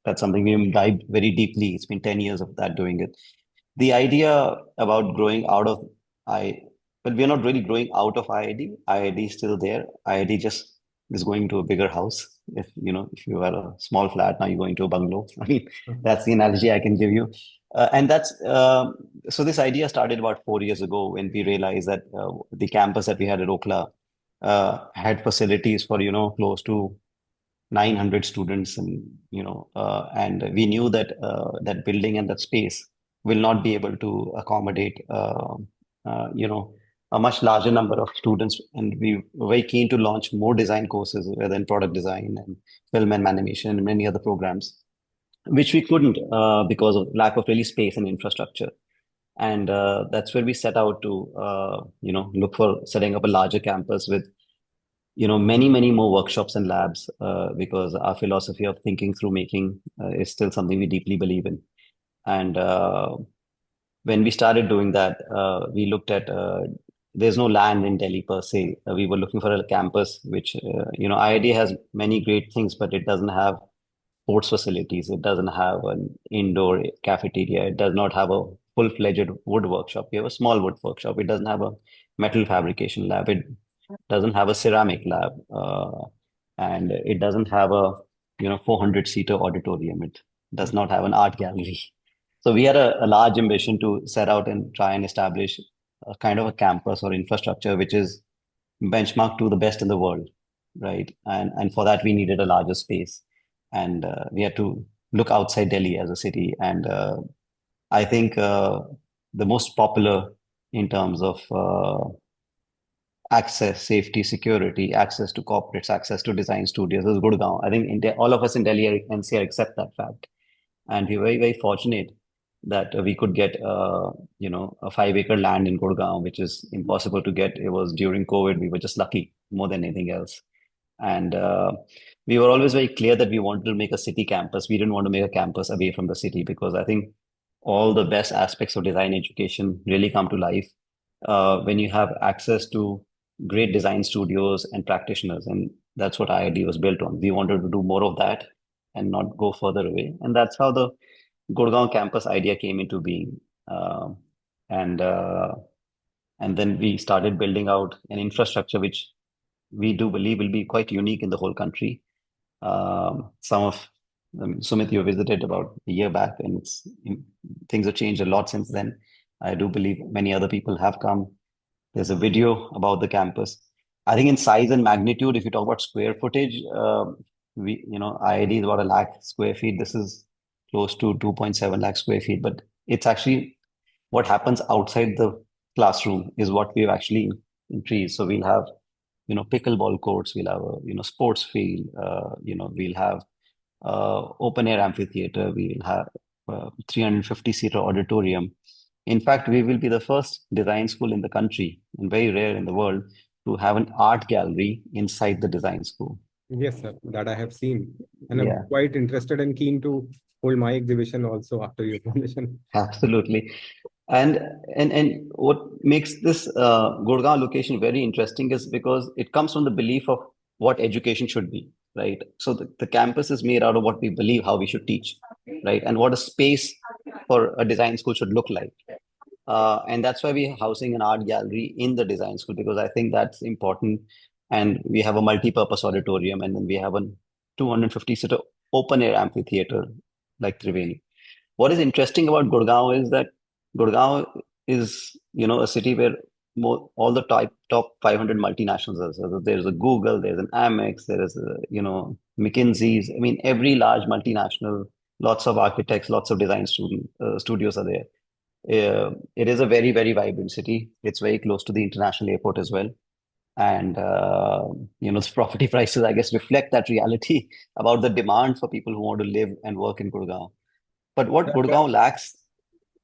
That's something we imbibed very deeply. It's been 10 years of that doing it. The idea about growing out of I, but we're not really growing out of IID. IID is still there. IID just is going to a bigger house. If you are a small flat, now you're going to a bungalow. I mean, that's the analogy I can give you. And that's so this idea started about 4 years ago when we realized that the campus that we had at Okla had facilities for, close to 900 students, and we knew that that building and that space will not be able to accommodate a much larger number of students, and we were very keen to launch more design courses, whether in product design and film and animation and many other programs, which we couldn't because of lack of really space and infrastructure. And that's where we set out to look for setting up a larger campus with many more workshops and labs, because our philosophy of thinking through making is still something we deeply believe in. And when we started doing that, we looked at there's no land in Delhi per se. We were looking for a campus which IIT has many great things, but it doesn't have sports facilities. It doesn't have an indoor cafeteria. It does not have a full-fledged wood workshop. We have a small wood workshop. It doesn't have a metal fabrication lab. It doesn't have a ceramic lab, and it doesn't have a 400-seater auditorium. It does not have an art gallery. So we had a large ambition to set out and try and establish a kind of a campus or infrastructure which is benchmarked to the best in the world, right? And for that we needed a larger space, and we had to look outside Delhi as a city. And I think the most popular in terms of access, safety, security, access to corporates, access to design studios is Gurgaon. I think all of us in Delhi NCR accept that fact. And we're very, very fortunate that we could get, a 5-acre land in Gurgaon, which is impossible to get. It was during COVID. We were just lucky more than anything else. And we were always very clear that we wanted to make a city campus. We didn't want to make a campus away from the city, because I think all the best aspects of design education really come to life when you have access to great design studios and practitioners. And that's what IID was built on. We wanted to do more of that and not go further away. And that's how the Gurgaon campus idea came into being. And and then we started building out an infrastructure which we do believe will be quite unique in the whole country. Sumit, you visited about a year back, and things have changed a lot since then. I do believe many other people have come. There's a video about the campus. I think in size and magnitude, if you talk about square footage, IID is about 1 lakh square feet. This is close to 2.7 lakh square feet. But it's actually what happens outside the classroom is what we've actually increased. So we'll have, pickleball courts. We'll have a, sports field. We'll have open air amphitheater. We'll have 350-seater auditorium. In fact, we will be the first design school in the country, and very rare in the world, to have an art gallery inside the design school. Yes, sir, that I have seen. And Yeah. I'm quite interested and keen to hold my exhibition also after your permission. Absolutely. And what makes this Gurgaon location very interesting is because it comes from the belief of what education should be, right? So the campus is made out of what we believe how we should teach, right? And what a space for a design school should look like. And that's why we're housing an art gallery in the design school, because I think that's important. And we have a multi-purpose auditorium, and then we have a 250-seater open air amphitheater like Triveni. What is interesting about Gurgaon is that Gurgaon is, a city where all the top 500 multinationals are. So there's a Google, there's an Amex, there is a, McKinsey's. I mean, every large multinational, lots of architects, lots of design studios are there. It is a very, very vibrant city. It's very close to the international airport as well. And, the property prices, I guess, reflect that reality about the demand for people who want to live and work in Gurgaon. But what Gurgaon lacks.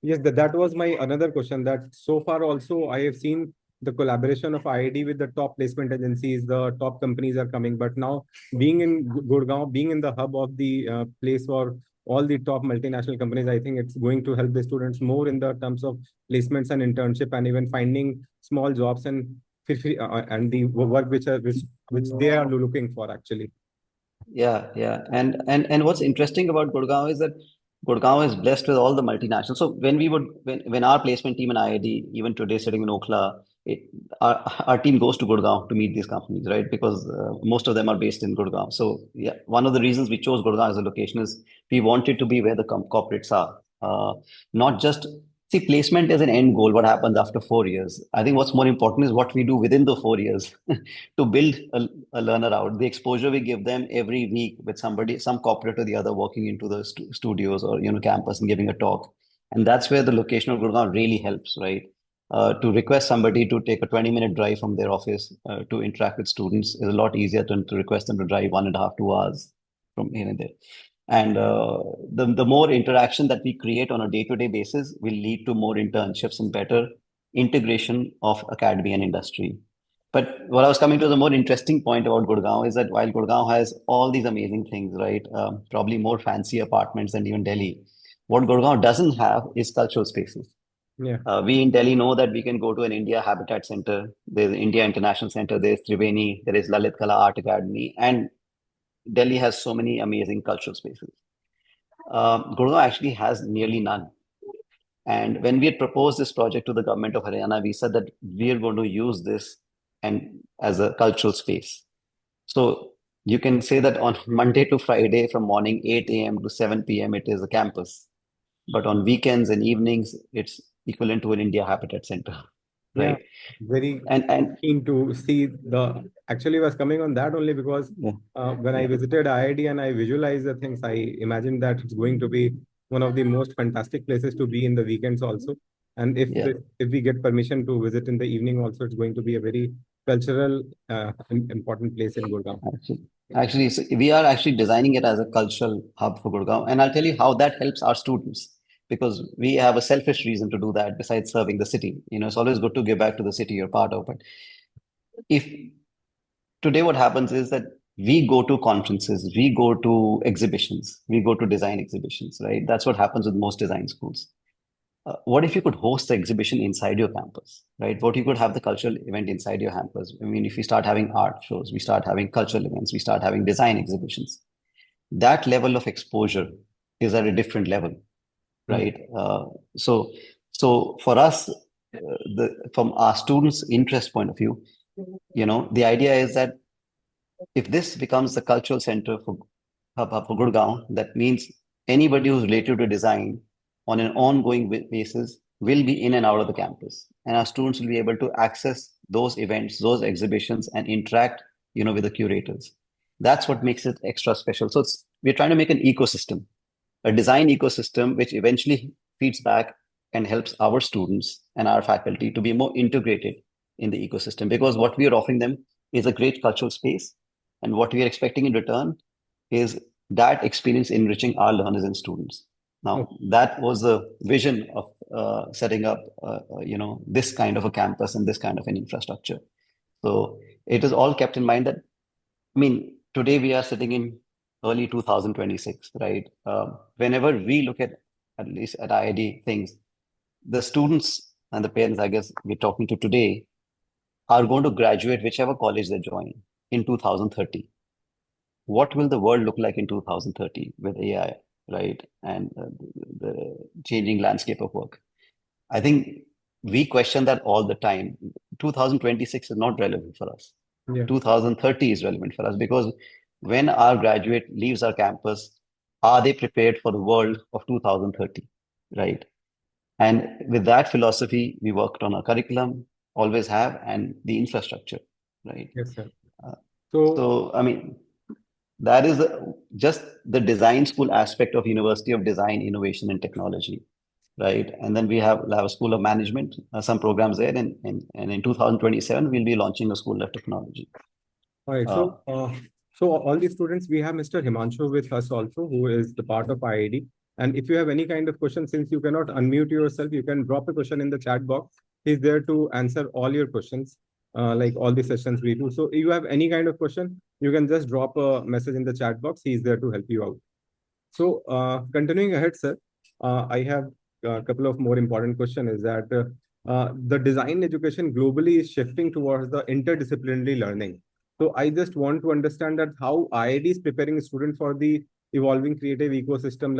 Yes, that was my another question, that so far also I have seen the collaboration of IID with the top placement agencies, the top companies are coming. But now being in Gurgaon, being in the hub of the place for all the top multinational companies, I think it's going to help the students more in the terms of placements and internship, and even finding small jobs and the work which they are looking for actually. Yeah. And what's interesting about Gurgaon is that Gurgaon is blessed with all the multinationals. So when our placement team in IID, even today sitting in Okhla, it, our team goes to Gurgaon to meet these companies, right? Because most of them are based in Gurgaon. So yeah, one of the reasons we chose Gurgaon as a location is we wanted to be where the corporates are. Not just see placement as an end goal, what happens after 4 years. I think what's more important is what we do within the 4 years to build a learner out. The exposure we give them every week with somebody, some corporate or the other, walking into the studios or campus and giving a talk, and that's where the location of Gurgaon really helps, right? To request somebody to take a 20-minute drive from their office to interact with students is a lot easier than to request them to drive 1.5, 2 hours from here and there. And the more interaction that we create on a day-to-day basis will lead to more internships and better integration of academy and industry. But what I was coming to, the more interesting point about Gurgaon is that while Gurgaon has all these amazing things, right? Probably more fancy apartments than even Delhi. What Gurgaon doesn't have is cultural spaces. Yeah, We in Delhi know that we can go to an India Habitat Center. There's India International Center. There's Triveni. There is Lalit Kala Art Academy. And Delhi has so many amazing cultural spaces. Gurgaon actually has nearly none. And when we had proposed this project to the government of Haryana, we said that we are going to use this and as a cultural space. So you can say that on Monday to Friday, from morning 8 a.m. to 7 p.m., it is a campus. But on weekends and evenings, it's equivalent to an India Habitat Center, yeah, right? very And keen to see the. Actually, was coming on that only because yeah, when I yeah, visited IID and I visualized the things, I imagined that it's going to be one of the most fantastic places to be in the weekends also. And yeah. if we get permission to visit in the evening also, it's going to be a very cultural important place in Gurgaon. Actually, so we are actually designing it as a cultural hub for Gurgaon, and I'll tell you how that helps our students because we have a selfish reason to do that besides serving the city. It's always good to give back to the city you're part of. But if today what happens is that we go to conferences, we go to exhibitions, we go to design exhibitions, right? That's what happens with most design schools. What if you could host the exhibition inside your campus, right? What you could have the cultural event inside your campus. I mean, if we start having art shows, we start having cultural events, we start having design exhibitions. That level of exposure is at a different level, Yeah. right? So for us, from our students' interest point of view, the idea is that if this becomes the cultural center for Gurgaon, that means anybody who's related to design on an ongoing basis will be in and out of the campus. And our students will be able to access those events, those exhibitions, and interact, with the curators. That's what makes it extra special. So we're trying to make an ecosystem, a design ecosystem, which eventually feeds back and helps our students and our faculty to be more integrated in the ecosystem. Because what we are offering them is a great cultural space. And what we are expecting in return is that experience enriching our learners and students. Oh, Now, that was the vision of setting up, this kind of a campus and this kind of an infrastructure. So it is all kept in mind that, I mean, today we are sitting in early 2026, right? Whenever we look at least at IID things, the students and the parents, I guess, we're talking to today are going to graduate whichever college they join in 2030. What will the world look like in 2030 with AI, right? And the changing landscape of work. I think we question that all the time. 2026 is not relevant for us. yeah. 2030 is relevant for us because when our graduate leaves our campus, are they prepared for the world of 2030, right? And with that philosophy, we worked on our curriculum, always have, and the infrastructure, right? Yes, sir. Uh, So, so, I mean, that is just the design school aspect of University of Design, Innovation, and Technology, right? And then we have a School of Management, some programs there, and in 2027 we'll be launching a School of Technology. all right. Uh, So all the students, we have Mr. Himanshu with us also, who is the part of IID. And if you have any kind of question, since you cannot unmute yourself, you can drop a question in the chat box. He's there to answer all your questions, like all the sessions we do. So if you have any kind of question, you can just drop a message in the chat box. He's there to help you out. So continuing ahead, sir, I have a couple of more important questions. Is that the design education globally is shifting towards the interdisciplinary learning. So I just want to understand that how IIT is preparing a student for the evolving creative ecosystem,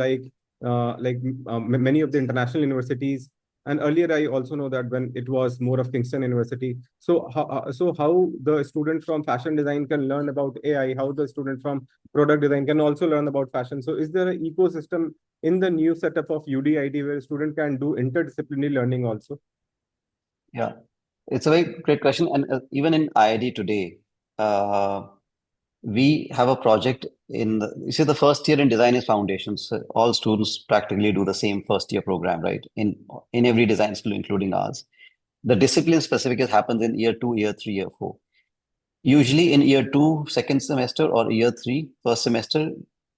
many of the international universities. And earlier, I also know that when it was more of Kingston University. So how the student from fashion design can learn about AI, how the student from product design can also learn about fashion. So is there an ecosystem in the new setup of UDIT where a student can do interdisciplinary learning also? Yeah, it's a very great question. And even in IID today, uh, we have a project you see, the first year in design is foundations. So all students practically do the same first year program, right? In every design school, including ours. The discipline specific happens in year two, year three, year four. Usually in year two, second semester, or year three, first semester,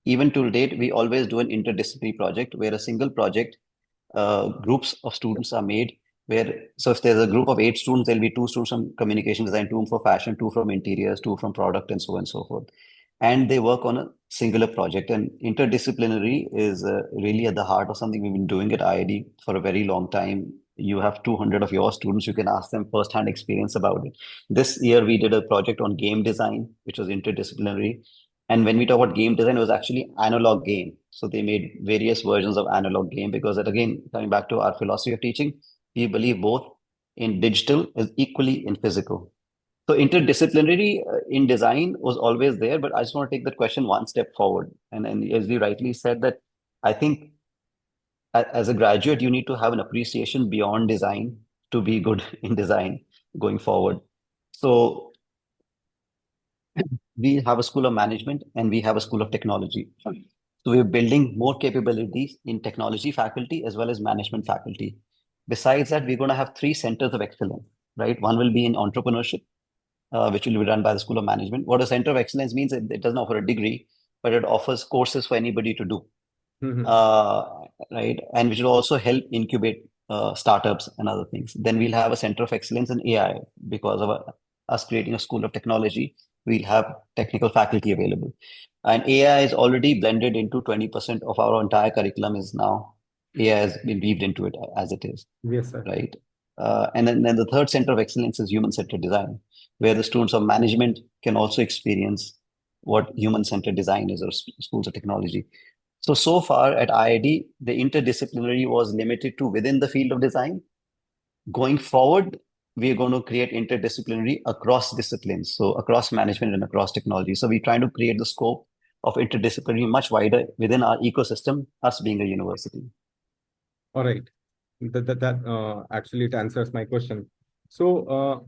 even till date, we always do an interdisciplinary project where a single project groups of students are made so if there's a group of 8 students, there'll be 2 students from communication design, 2 from fashion, 2 from interiors, 2 from product, and so on and so forth. And they work on a singular project. And interdisciplinary is really at the heart of something we've been doing at IID for a very long time. You have 200 of your students, you can ask them first-hand experience about it. This year we did a project on game design, which was interdisciplinary. And when we talk about game design, it was actually analog game. So they made various versions of analog game because that, again, coming back to our philosophy of teaching, we believe both in digital as equally in physical. So interdisciplinary in design was always there, but I just want to take that question one step forward. And as you rightly said, that I think as a graduate, you need to have an appreciation beyond design to be good in design going forward. So we have a school of management and we have a school of technology. So we're building more capabilities in technology faculty as well as management faculty. Besides that, we're going to have 3 centers of excellence, right? One will be in entrepreneurship, which will be run by the School of Management. What a center of excellence means, it doesn't offer a degree, but it offers courses for anybody to do, Mhm. uh, right? And which will also help incubate startups and other things. Then we'll have a center of excellence in AI because of us creating a school of technology. We'll have technical faculty available. And AI is already blended into 20% of our entire curriculum is now AI has been weaved into it as it is, Yes, sir. right? And then the third center of excellence is human-centered design, where the students of management can also experience what human-centered design is, or schools of technology. So far at IID, the interdisciplinary was limited to within the field of design. Going forward, we are going to create interdisciplinary across disciplines, so across management and across technology. So we're trying to create the scope of interdisciplinary much wider within our ecosystem, us being a university. All right. That actually it answers my question. So,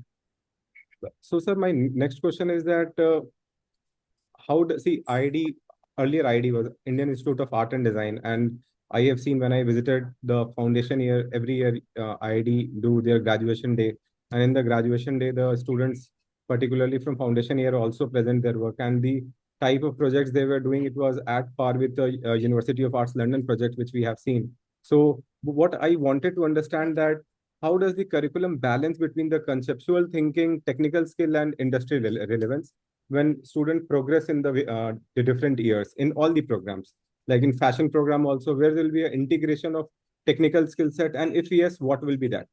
sir, my next question is that how does see IID earlier IID was Indian Institute of Art and Design, and I have seen when I visited the foundation year every year IID do their graduation day, and in the graduation day the students, particularly from foundation year, also present their work, and the type of projects they were doing, it was at par with the University of Arts London project which we have seen. So what I wanted to understand that how does the curriculum balance between the conceptual thinking, technical skill, and industry relevance when students progress in the different years in all the programs, like in fashion program also, where there will be an integration of technical skill set, and if yes, what will be that?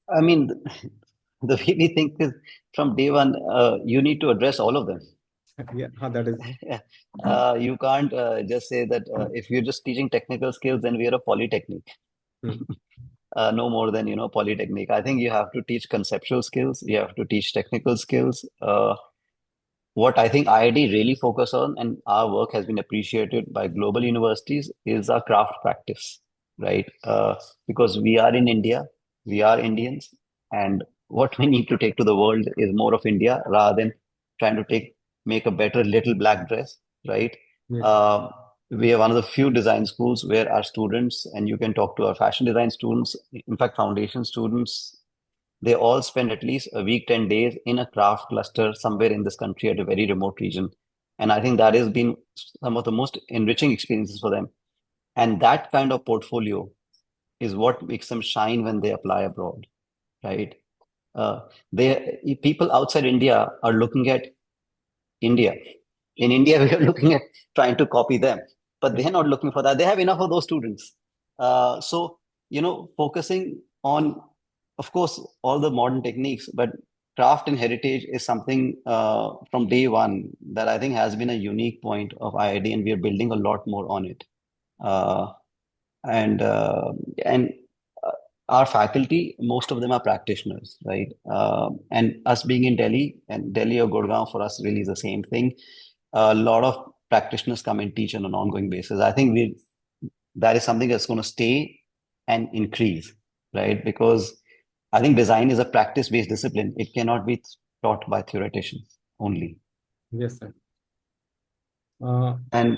I mean, the way we think is from day one, you need to address all of them. Yeah, that is. Yeah. You can't just say that if you're just teaching technical skills, then we are a polytechnic. Hmm. No more than, polytechnic. I think you have to teach conceptual skills. You have to teach technical skills. What I think IID really focus on, and our work has been appreciated by global universities, is our craft practice, right? Because we are in India, we are Indians, and what we need to take to the world is more of India rather than trying to make a better little black dress, right? Yes. Uh, we are one of the few design schools where our students, and you can talk to our fashion design students, in fact, foundation students, they all spend at least a week, 10 days in a craft cluster somewhere in this country at a very remote region. And I think that has been some of the most enriching experiences for them. And that kind of portfolio is what makes them shine when they apply abroad, right? Uh, People outside India are looking at India. In India, we are looking at trying to copy them, but they're not looking for that. They have enough of those students. So, focusing on, of course, all the modern techniques, but craft and heritage is something from day one that I think has been a unique point of IID, and we are building a lot more on it. Uh, and and our faculty, most of them are practitioners, right? And us being in Delhi, and Delhi or Gurgaon for us really is the same thing. A lot of practitioners come and teach on an ongoing basis. I think that is something that's going to stay and increase, right? Because I think design is a practice-based discipline. It cannot be taught by theoreticians only. Yes, sir. Uh, And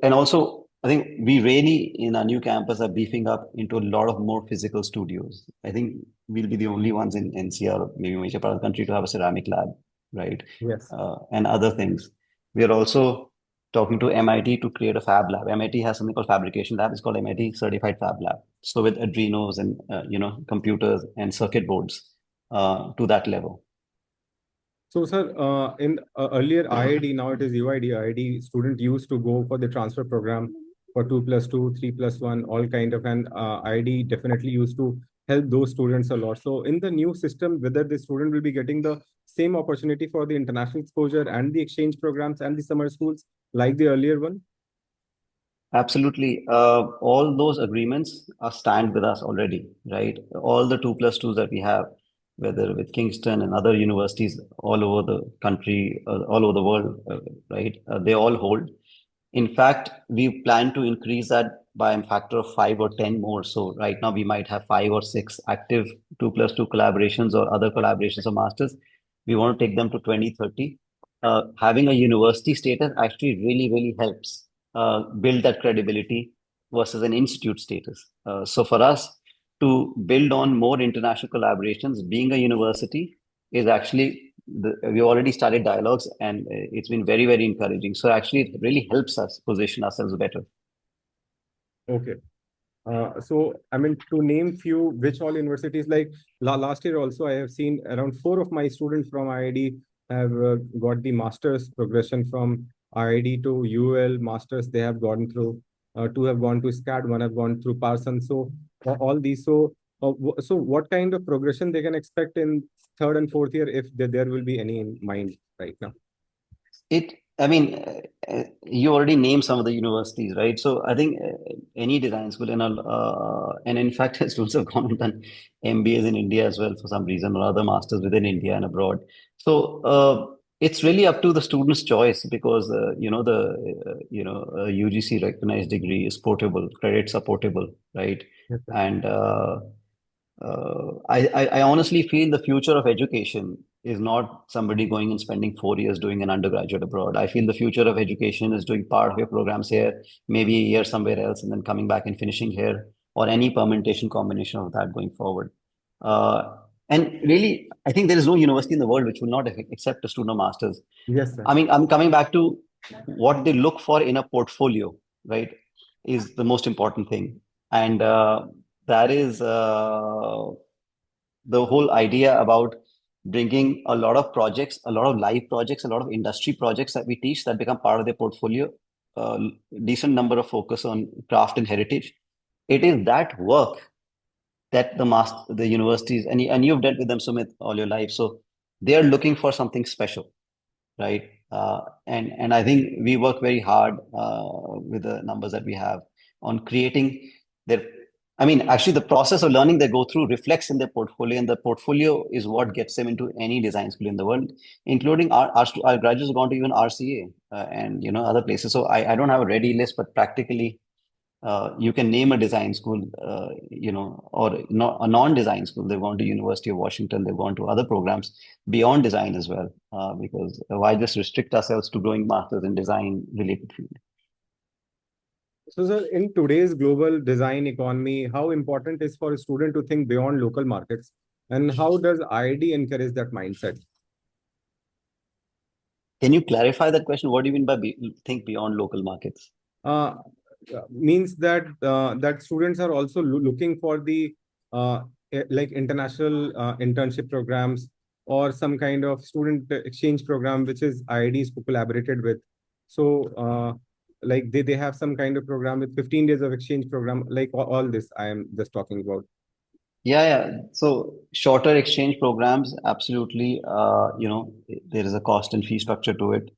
and also, I think we really in our new campus are beefing up into a lot of more physical studios. I think we'll be the only ones in NCR, maybe major part of the country, to have a ceramic lab, right? yes. And other things. We are also talking to MIT to create a fab lab. MIT has something called fabrication lab. It's called MIT Certified Fab Lab. So with Adrenos and computers and circuit boards to that level. So, sir, in earlier IID, now it is UID. IID student used to go for the transfer program for 2+2, 3+1, all kind of, and IID definitely used to help those students a lot. So, in the new system, whether the student will be getting the same opportunity for the international exposure and the exchange programs and the summer schools like the earlier one? Absolutely. All those agreements are stand with us already, right? All the 2+2s that we have, whether with Kingston and other universities all over the country, all over the world, right? They all hold. In fact, we plan to increase that by a factor of 5 or 10 more. So right now we might have 5 or 6 active 2+2 collaborations or other collaborations or masters. We want to take them to 20, 30. Having a university status actually really, really helps build that credibility versus an institute status. So for us to build on more international collaborations, being a university is actually we already started dialogues, and it's been very, very encouraging. So actually, it really helps us position ourselves better. Okay. So, I mean, to name few, which all universities, like last year also, I have seen around 4 of my students from IID have got the master's progression from IID to UL masters. They have gone through, two have gone to SCAD, one have gone through Parson. So, all these. So, so what kind of progression they can expect in third and fourth year, if there will be any in mind right now? I mean, you already named some of the universities, right? So I think any design school, and in fact, students have gone and done MBAs in India as well for some reason, or other masters within India and abroad. So it's really up to the student's choice, because UGC recognized degree is portable, credits are portable, right? Yes, sir. And I honestly feel the future of education is not somebody going and spending 4 years doing an undergraduate abroad. I feel the future of education is doing part of your programs here, maybe a year somewhere else, and then coming back and finishing here, or any permutation combination of that going forward. Uh, and really, I think there is no university in the world which will not accept a student or master's. Yes, sir. I mean, I'm coming back to what they look for in a portfolio, right? Is the most important thing. And that is the whole idea about bringing a lot of projects, a lot of live projects, a lot of industry projects that we teach that become part of their portfolio, decent number of focus on craft and heritage. It is that work that the universities, and you've dealt with them, Sumit, all your life. So they are looking for something special, right? And I think we work very hard with the numbers that we have on creating their. I mean, actually, the process of learning they go through reflects in their portfolio, and the portfolio is what gets them into any design school in the world, including our graduates have gone to even RCA and other places. So I don't have a ready list, but practically you can name a design school, or not a non-design school. They've gone to University of Washington. They've gone to other programs beyond design as well. Because why just restrict ourselves to growing masters in design related field? So, sir, in today's global design economy, how important is for a student to think beyond local markets, and how does IID encourage that mindset? Can you clarify that question? What do you mean by think beyond local markets? Uh, Means that that students are also looking for the like international internship programs or some kind of student exchange program, which is IIDs collaborated with. So, like they have some kind of program with 15 days of exchange program, like all this I am just talking about. Yeah. So shorter exchange programs, absolutely. There is a cost and fee structure to it.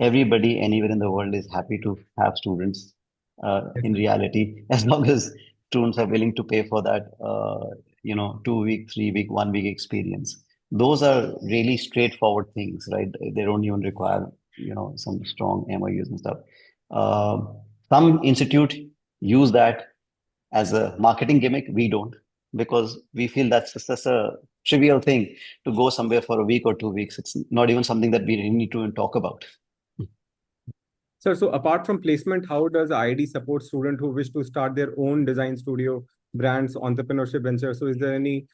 Everybody anywhere in the world is happy to have students Yes, in sir. reality, as long as students are willing to pay for that, 2 week, 3 week, 1 week experience. Those are really straightforward things, right? They don't even require, some strong MOUs and stuff. Uh, some institute use that as a marketing gimmick. We don't, because we feel that's just such a trivial thing to go somewhere for a week or 2 weeks. It's not even something that we really need to even talk about. Sir, so apart from placement, how does IID support students who wish to start their own design studio, brands, entrepreneurship ventures? So is there any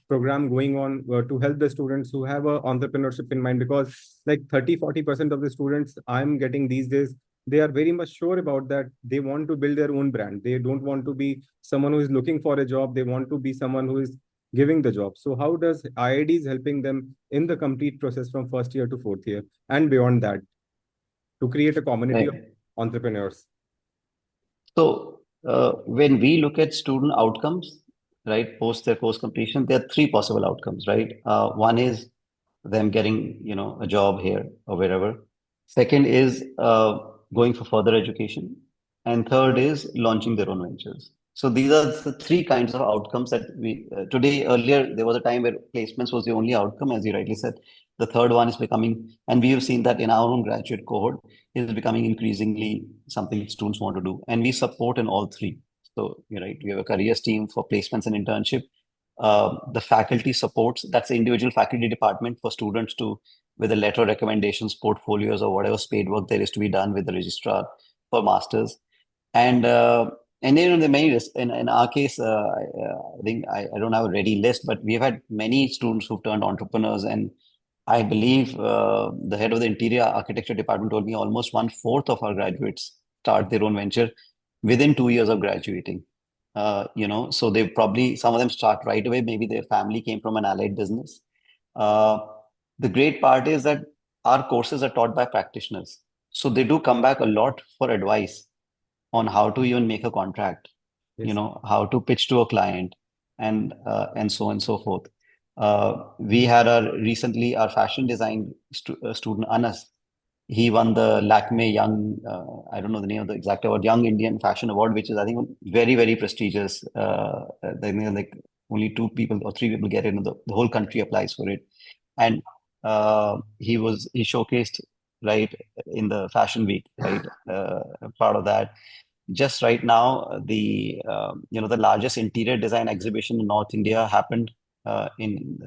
program going on to help the students who have a entrepreneurship in mind? Because like 30-40% of the students I'm getting these days, they are very much sure about that. They want to build their own brand. They don't want to be someone who is looking for a job. They want to be someone who is giving the job. So how does IID is helping them in the complete process from first year to fourth year and beyond that, to create a community of Right. entrepreneurs? So when we look at student outcomes, right, post their course completion, there are three possible outcomes, right? One is them getting, a job here or wherever. Second is going for further education, and third is launching their own ventures. So these are the three kinds of outcomes that we today. Earlier, there was a time where placements was the only outcome, as you rightly said. The third one is becoming, and we have seen that in our own graduate cohort, is becoming increasingly something students want to do, and we support in all three. So, right, we have a careers team for placements and internship. The faculty supports, that's the individual faculty department for students to, with a letter of recommendations, portfolios, or whatever paid work there is to be done with the registrar for masters. And then the many in our case, I think I don't have a ready list, but we have had many students who've turned entrepreneurs. And I believe the head of the interior architecture department told me almost 1/4 of our graduates start their own venture within 2 years of graduating. So they probably, some of them start right away. Maybe their family came from an allied business. Uh, the great part is that our courses are taught by practitioners. So they do come back a lot for advice on how to even make a contract, Yes. how to pitch to a client, and so on and so forth. We had our fashion design student Anas. He won the Lakme Young, I don't know the name of the exact award, Young Indian Fashion Award, which is, I think, very, very prestigious. Like only two people or three people get it, and the whole country applies for it. And he showcased, right, in the Fashion Week, right, part of that. Just right now, the largest interior design exhibition in North India happened in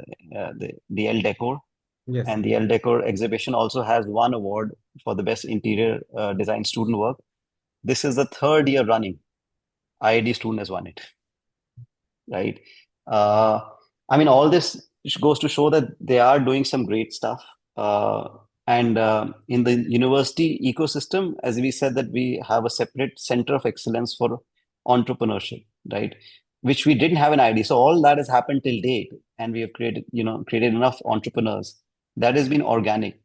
the El Decor, Yes. and the El Decor exhibition also has one award for the best interior design student work. This is the third year running. IID student has won it, right? Uh, I mean, all this goes to show that they are doing some great stuff. And in the university ecosystem, as we said, that we have a separate center of excellence for entrepreneurship, right? Which we didn't have an idea. So all that has happened till date, and we have created enough entrepreneurs. That has been organic.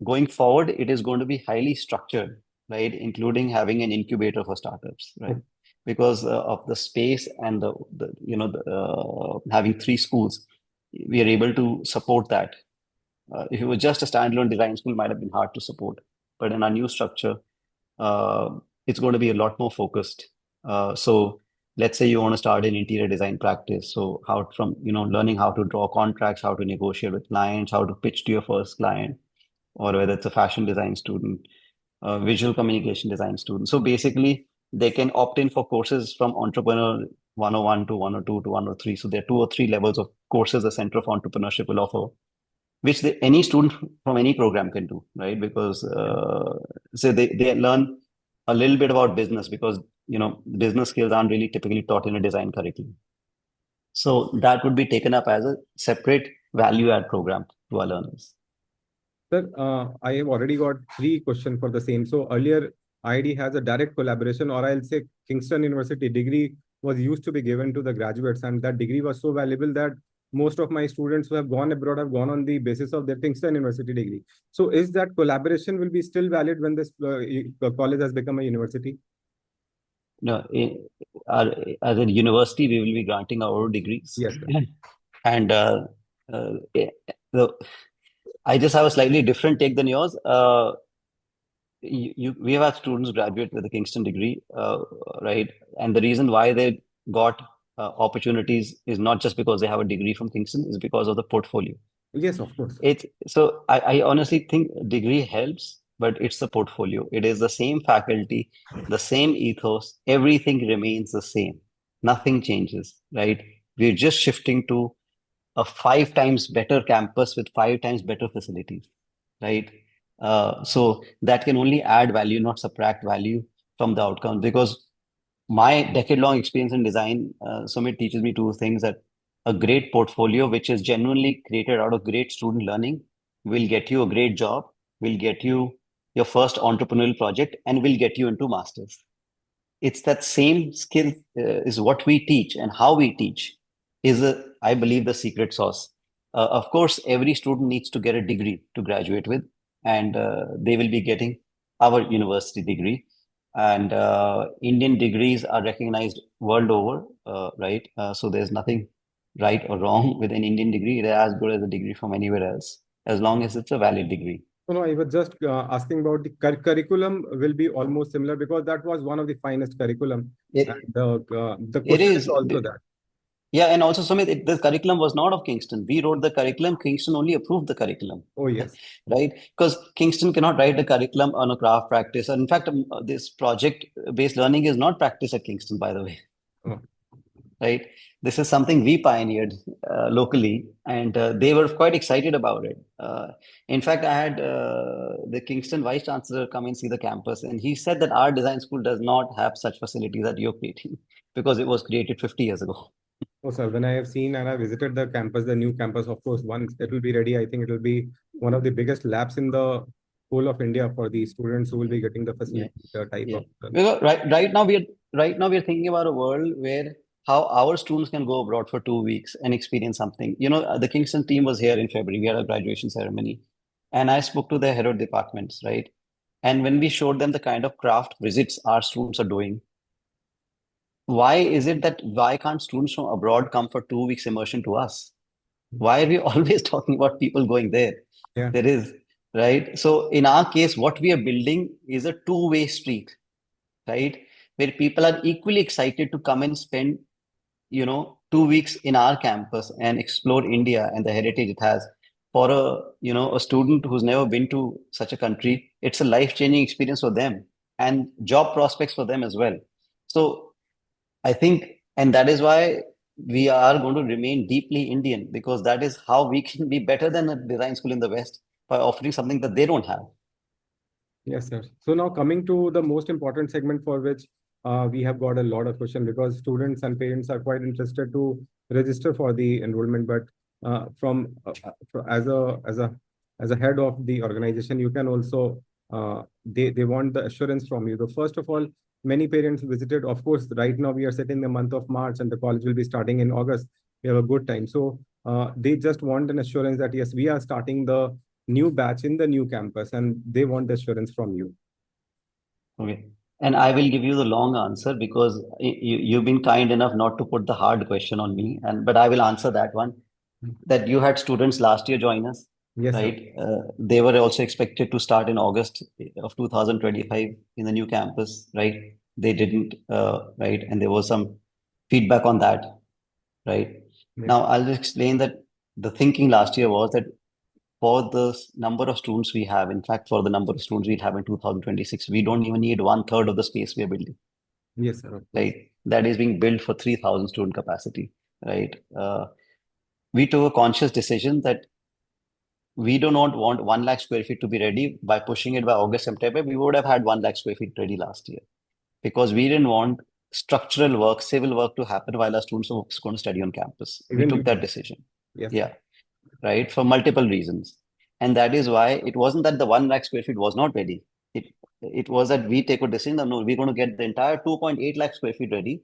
Going forward, it is going to be highly structured, right? Including having an incubator for startups, right? Okay. Because of the space and having three schools, we are able to support that. If it was just a standalone design school, it might have been hard to support. But in our new structure, uh, it's going to be a lot more focused. So let's say you want to start an interior design practice. So how from, learning how to draw contracts, how to negotiate with clients, how to pitch to your first client, or whether it's a fashion design student, a visual communication design student. So basically, they can opt in for courses from Entrepreneur 101 to 102 to 103. So there are two or three levels of courses the Center of Entrepreneurship will offer, which any student from any program can do, right? Because they learn a little bit about business, because business skills aren't really typically taught in a design curriculum. So that would be taken up as a separate value add program to our learners. Sir, I have already got three questions for the same. So earlier, IID has a direct collaboration, or I'll say Kingston University degree was used to be given to the graduates, and that degree was so valuable that most of my students who have gone abroad have gone on the basis of their Kingston University degree. So is that collaboration will be still valid when this college has become a university? no, as a university, we will be granting our own degrees. Yes, sir. And uh, eh, the, I just have a slightly different take than yours. We have had students graduate with a Kingston degree, right? And the reason why they got opportunities is not just because they have a degree from Kingston, is because of the portfolio. Yes, of course. I honestly think degree helps, but it's the portfolio. It is the same faculty, the same ethos, everything remains the same. Nothing changes, right? We're just shifting to a 5 times better campus with 5 times better facilities, right? So that can only add value, not subtract value from the outcome. Because my decade-long experience in design, Sumit, teaches me two things: that a great portfolio, which is genuinely created out of great student learning, will get you a great job, will get you your first entrepreneurial project, and will get you into masters. It's that same skill is what we teach, and how we teach is, I believe, the secret sauce. Of course, every student needs to get a degree to graduate with, and they will be getting our university degree. And Indian degrees are recognized world over, right? So there's nothing right or wrong with an Indian degree. They're as good as a degree from anywhere else, as long as it's a valid degree. No, no, I was just asking about the curriculum will be almost similar because that was one of the finest curriculum. And It the it question is is. also that. Yeah, and also, Sumit, the curriculum was not of Kingston. We wrote the curriculum. Kingston only approved the curriculum, Oh, yes. right? Because Kingston cannot write a curriculum on a craft practice. And in fact, this project-based learning is not practiced at Kingston, by the way, Oh, right? This is something we pioneered locally, and they were quite excited about it. In fact, I had the Kingston Vice Chancellor come and see the campus, and he said that our design school does not have such facilities that you're creating because it was created 50 years ago. oh, sir, when I have seen and I visited the campus, the new campus, of course, once it will be ready, I think it will be one of the biggest labs in the whole of India for the students who will be getting the Yeah. facility, the type Yeah, of. because right now we're thinking about a world where how our students can go abroad for 2 weeks and experience something. The Kingston team was here in February. We had a graduation ceremony, and I spoke to the head of departments, right? And when we showed them the kind of craft visits our students are doing, why can't students from abroad come for 2 weeks immersion to us? Why are we always talking about people going there? Yeah. There is, right? So in our case, what we are building is a two-way street, right? Where people are equally excited to come and spend, 2 weeks in our campus and explore India and the heritage it has. For a student who's never been to such a country, it's a life-changing experience for them and job prospects for them as well. So I think, and that is why we are going to remain deeply Indian, because that is how we can be better than a design school in the West, by offering something that they don't have. Yes, sir. So now coming to the most important segment for which we have got a lot of questions because students and parents are quite interested to register for the enrollment. But as a head of the organization, you can also they want the assurance from you. The first of all, many parents visited. Of course, right now we are set in the month of March, and the college will be starting in August. We have a good time. So they just want an assurance that yes, we are starting the new batch in the new campus and they want the assurance from you. Okay. And I will give you the long answer because you've been kind enough not to put the hard question on me. But I will answer that one. That you had students last year join us, Yes, sir. right? They were also expected to start in August of 2025 in the new campus, right? They didn't, right? And there was some feedback on that, right? Yes. Now, I'll just explain that the thinking last year was that for the number of students we have, in fact, for the number of students we have in 2026, we don't even need 1/3 of the space we are building, Yes, sir. Of course. right? That is being built for 3,000 student capacity, right? We took a conscious decision that we do not want 1 lakh square feet to be ready. By pushing it by August, September, we would have had 1 lakh square feet ready last year, because we didn't want structural work, civil work to happen while our students were going to study on campus. We Even we took that did. decision. Yes, sir. Yeah, right, for multiple reasons. And that is why it wasn't that the 1 lakh square feet was not ready. It was that we take a decision that no, we're going to get the entire 2.8 lakh square feet ready.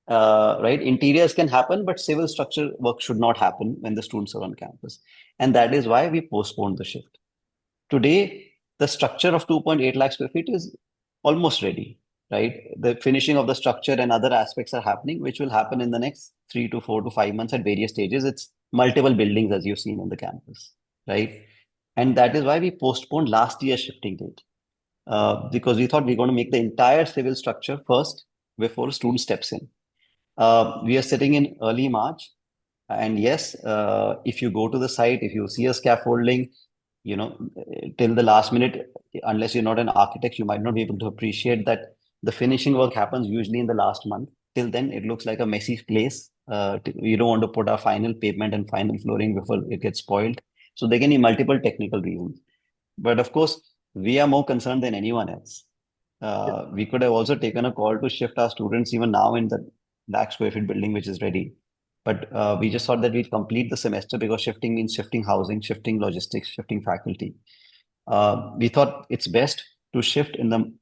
Right, interiors can happen, but civil structure work should not happen when the students are on campus. And that is why we postponed the shift. Today, the structure of 2.8 lakh square feet is almost ready. right? The finishing of the structure and other aspects are happening, which will happen in the next 3 to 4 to 5 months at various stages. It's multiple buildings, as you've seen on the campus, right? And that is why we postponed last year's shifting date, because we thought we are going to make the entire civil structure first before a student steps in. We are sitting in early March, and yes, if you go to the site, if you see a scaffolding, you know, till the last minute, unless you're not an architect, you might not be able to appreciate that the finishing work happens usually in the last month. Till then, it looks like a messy place. You don't want to put a final pavement and final flooring before it gets spoiled. So there can be multiple technical reasons. But of course, we are more concerned than anyone else. We could have also taken a call to shift our students even now in the lakh square feet building, which is ready. But we just thought that we'd complete the semester because shifting means shifting housing, shifting logistics, shifting faculty. We thought it's best to shift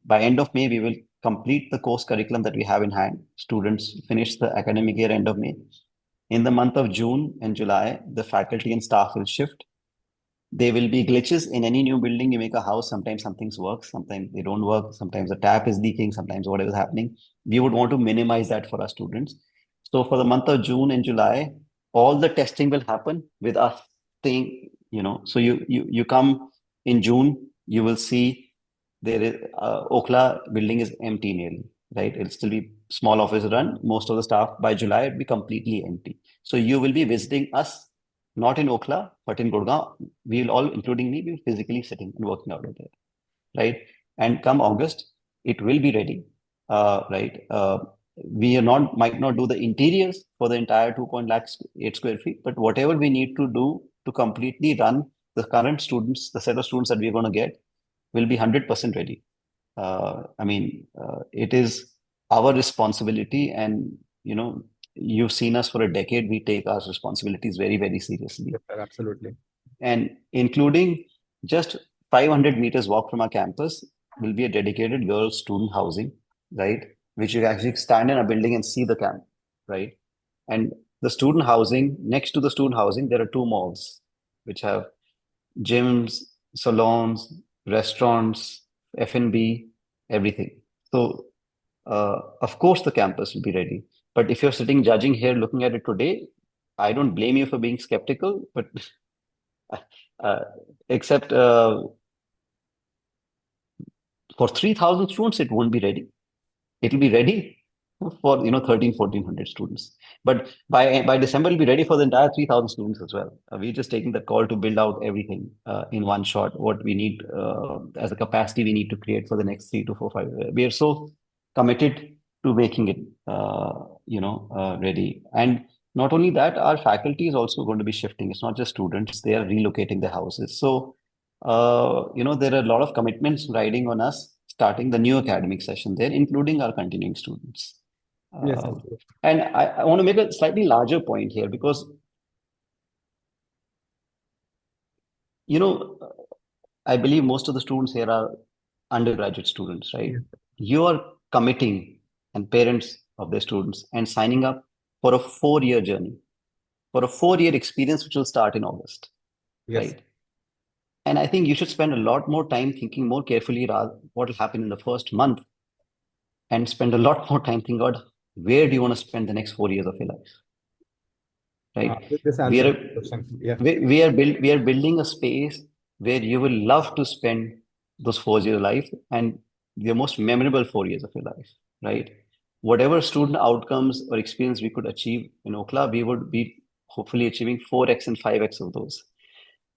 by end of May, we will complete the course curriculum that we have in hand. Students finish the academic year end of May. In the month of June and July, the faculty and staff will shift. There will be glitches in any new building. You make a house, sometimes some things work, sometimes they don't work, sometimes the tap is leaking, sometimes whatever is happening. We would want to minimize that for our students. So for the month of June and July, all the testing will happen with us staying, so you come in June, you will see there is Okla building is empty nearly, right? It'll still be small office run. Most of the staff by July it'll be completely empty. So you will be visiting us not in Okla, but in Gurgaon. We will all, including me, be physically sitting and working out of there, right? And come August, it will be ready, right? We might not do the interiors for the entire 2.8 square feet, but whatever we need to do to completely run the current students, the set of students that we're going to get, will be 100% ready. It is our responsibility, and you've seen us for a decade. We take our responsibilities very, very seriously. Yes, sir, absolutely. And including just 500 meters walk from our campus will be a dedicated girls student housing, right? Which you can actually stand in a building and see the camp, right? And the student housing, next to the student housing, there are two malls which have gyms, salons, restaurants, F&B, everything. So, of course, the campus will be ready. But if you're sitting judging here, looking at it today, I don't blame you for being skeptical, but uh, except for 3,000 students, it won't be ready. It'll be ready for 1,300 students, but by December it'll be ready for the entire 3,000 students as well. We're just taking the call to build out everything in one shot, what we need as a capacity we need to create for the next 3 to 4 5 years. We are so committed to making it ready. And not only that, our faculty is also going to be shifting. It's not just students, they are relocating their houses. So there are a lot of commitments riding on us starting the new academic session there, including our continuing students. Yes, Uh, absolutely. and I want to make a slightly larger point here because, you know, I believe most of the students here are undergraduate students, right? Yes, You are committing, and parents of their students, and signing up for a 4 year journey, for a 4 year experience, which will start in August, yes, right? And I think you should spend a lot more time thinking more carefully rather what will happen in the first month, and spend a lot more time thinking about where do you want to spend the next 4 years of your life, right? this We answers are the question. Yeah. we are building a space where you will love to spend those 4 years of life and the most memorable 4 years of your life, right? Whatever student outcomes or experience we could achieve in Okla, we would be hopefully achieving 4x and 5x of those.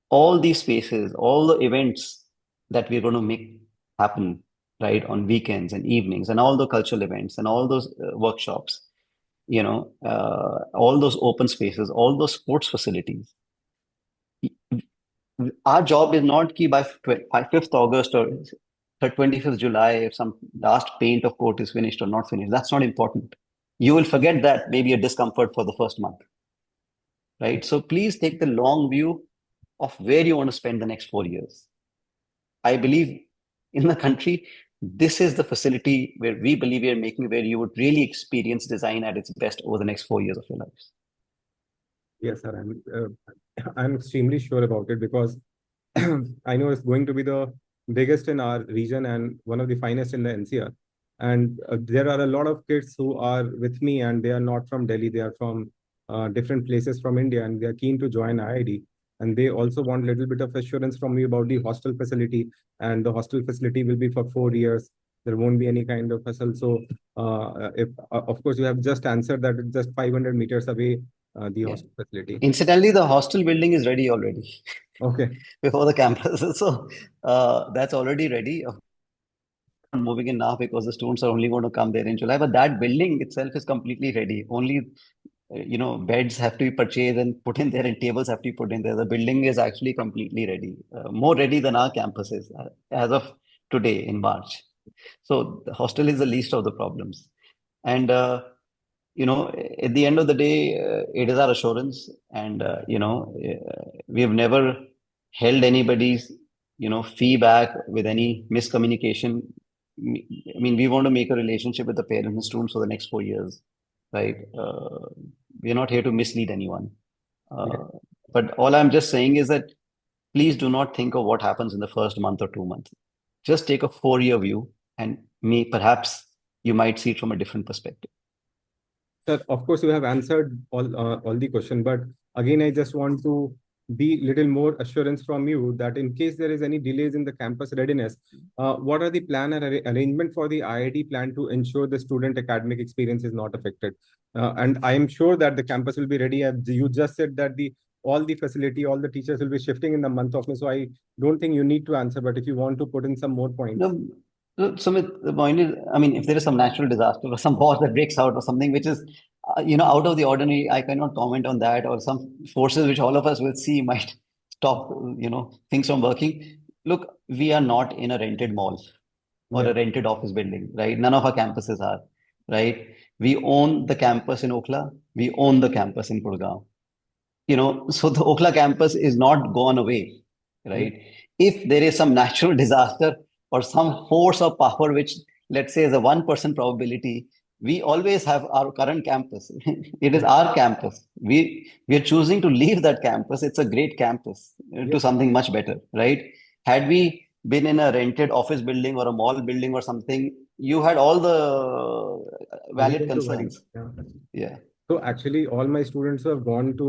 All these spaces, all the events that we're going to make happen, right, on weekends and evenings, and all the cultural events and all those workshops, all those open spaces, all those sports facilities. Our job is not key by 5th August or 25th July, if some last paint of coat is finished or not finished. That's not important. You will forget that, maybe a discomfort for the first month, right? So please take the long view of where you want to spend the next 4 years. I believe in the country, this is the facility where we believe we are making, where you would really experience design at its best over the next 4 years of your lives. Yes, sir. I'm extremely sure about it because I know it's going to be the biggest in our region and one of the finest in the NCR. And there are a lot of kids who are with me, and they are not from Delhi. They are from different places from India, and they are keen to join IID. And they also want a little bit of assurance from me about the hostel facility. And the hostel facility will be for 4 years. There won't be any kind of hassle. So, if of course you have just answered that it's just 500 meters away, the Yeah. hostel facility. Incidentally, the hostel building is ready already Okay. before the campus. So that's already ready. Of course, not moving in now because the students are only going to come there in July. But that building itself is completely ready. Only beds have to be purchased and put in there, and tables have to be put in there. The building is actually completely ready, more ready than our campus is as of today in March. So the hostel is the least of the problems. And at the end of the day, it is our assurance, and we have never held anybody's feedback with any miscommunication. I mean, we want to make a relationship with the parents and students for the next 4 years, right? We're not here to mislead anyone. Yeah. Uh, but all I'm just saying is that please do not think of what happens in the first month or 2 months. Just take a 4-year view, and perhaps you might see it from a different perspective. Sir, of course, you have answered all the question, but again, I just want to be little more assurance from you that in case there is any delays in the campus readiness, what are the plan and arrangement for the IIT plan to ensure the student academic experience is not affected? And I am sure that the campus will be ready. As you just said that the all the facility, all the teachers will be shifting in the month of May. So I don't think you need to answer, but if you want to put in some more points. No, so, Sumit, the point is, I mean, if there is some natural disaster or some war that breaks out or something which is, out of the ordinary, I cannot comment on that, or some forces which all of us will see might stop, things from working. Look, we are not in a rented mall or Yeah. a rented office building, right? None of our campuses are, right? We own the campus in Okla. We own the campus in Gurugram. So the Okla campus is not gone away, Yeah. right? If there is some natural disaster or some force of power, which let's say is a 1% probability, we always have our current campus. It is Yeah. our campus. We are choosing to leave that campus. It's a great campus to Yes. something much better, right? Had we been in a rented office building or a mall building or something, you had all the valid Reason to worry. concerns. Yeah. Yeah. So actually, all my students who have gone to,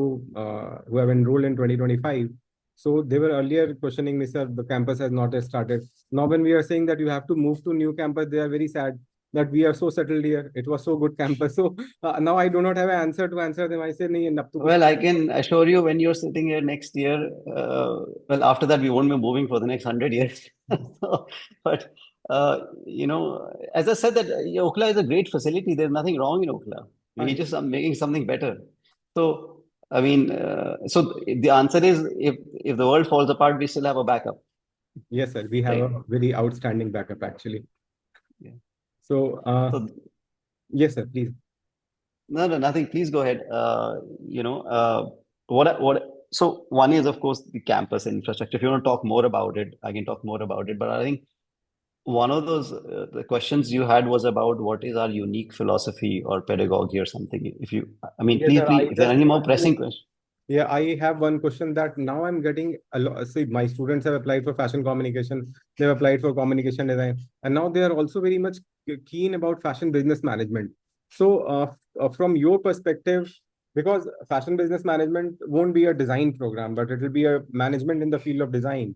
who have enrolled in 2025, so they were earlier questioning me, sir, the campus has not yet started. Now, when we are saying that you have to move to new campus, they are very sad that we are so settled here. It was so good campus. So now I do not have an answer to answer them. I say, nahi, ab to kuch. Well, I can assure you when you're sitting here next year, well, after that, we won't be moving for the next 100 years. So, but, as I said, that Okla is a great facility. There's nothing wrong in Okla. We just are making something better. So, I mean, so the answer is if the world falls apart, we still have a backup, Yes, sir. We have right? a very outstanding backup actually. Yeah. So, So, yes, sir, please. no, no, nothing. Please go ahead. What? So one is, of course, the campus infrastructure. If you want to talk more about it, I can talk more about it. But I think one of those the questions you had was about what is our unique philosophy or pedagogy or something. I mean, Yes, please, sir. I please, if there are just any more want to. pressing questions. Yeah, I have one question that now I'm getting a lot. See, my students have applied for fashion communication, they've applied for communication design, and now they are also very much keen about fashion business management. So, from your perspective, because fashion business management won't be a design program, but it will be a management in the field of design.